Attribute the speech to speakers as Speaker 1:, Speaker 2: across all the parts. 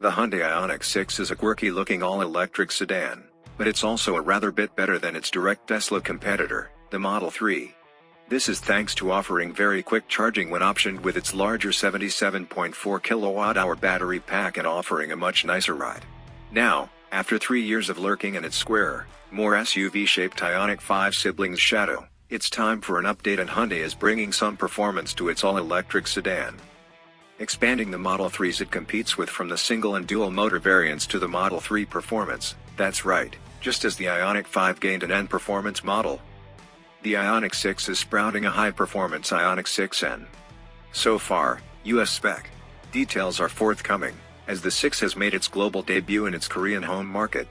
Speaker 1: The Hyundai Ioniq 6 is a quirky-looking all-electric sedan, but it's also a rather bit better than its direct Tesla competitor, the Model 3. This is thanks to offering very quick charging when optioned with its larger 77.4 kWh battery pack and offering a much nicer ride. Now, after 3 years of lurking in its square, more SUV-shaped Ioniq 5 siblings shadow, it's time for an update, and Hyundai is bringing some performance to its all-electric sedan. Expanding the Model 3s it competes with from the single and dual motor variants to the Model 3 Performance, that's right, just as the Ioniq 5 gained an N performance model. The Ioniq 6 is sprouting a high-performance Ioniq 6N. So far, US spec details are forthcoming, as the 6 has made its global debut in its Korean home market.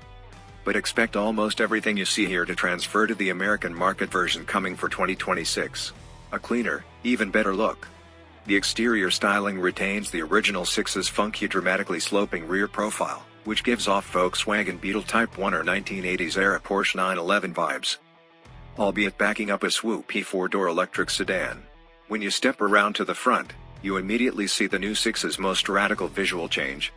Speaker 1: But expect almost everything you see here to transfer to the American market version coming for 2026. A cleaner, even better look. The exterior styling retains the original 6's funky dramatically sloping rear profile, which gives off Volkswagen Beetle Type 1 or 1980s-era Porsche 911 vibes, albeit backing up a swoopy 4-door electric sedan. When you step around to the front, you immediately see the new 6's most radical visual change.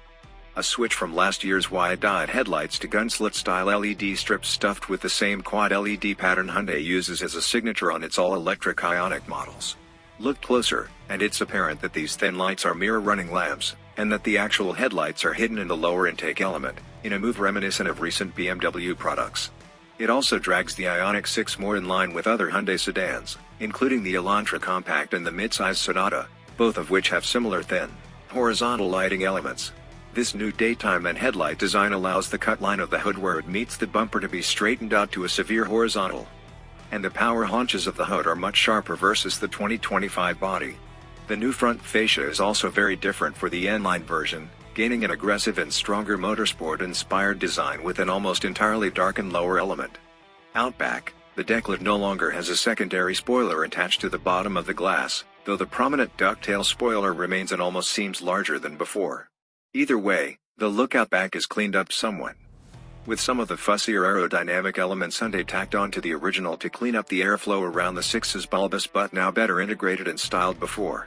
Speaker 1: A switch from last year's wide-eyed headlights to gun-slit-style LED strips stuffed with the same quad LED pattern Hyundai uses as a signature on its all-electric Ioniq models. Look closer, and it's apparent that these thin lights are mirror running lamps, and that the actual headlights are hidden in the lower intake element, in a move reminiscent of recent BMW products. It also drags the Ioniq 6 more in line with other Hyundai sedans, including the Elantra Compact and the midsize Sonata, both of which have similar thin, horizontal lighting elements. This new daytime and headlight design allows the cut line of the hood where it meets the bumper to be straightened out to a severe horizontal. And the power haunches of the hood are much sharper versus the 2025 body. The new front fascia is also very different for the N-Line version, gaining an aggressive and stronger motorsport-inspired design with an almost entirely darkened lower element. Out back, the deck lid no longer has a secondary spoiler attached to the bottom of the glass, though the prominent ducktail spoiler remains and almost seems larger than before. Either way, the look out back is cleaned up somewhat, with some of the fussier aerodynamic elements Hyundai tacked onto the original to clean up the airflow around the 6's bulbous but now better integrated and styled before.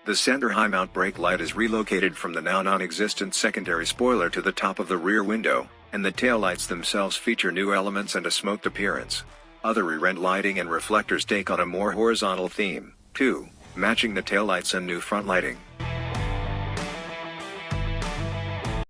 Speaker 1: The center high-mount brake light is relocated from the now non-existent secondary spoiler to the top of the rear window, and the taillights themselves feature new elements and a smoked appearance. Other rear-end lighting and reflectors take on a more horizontal theme, too, matching the taillights and new front lighting.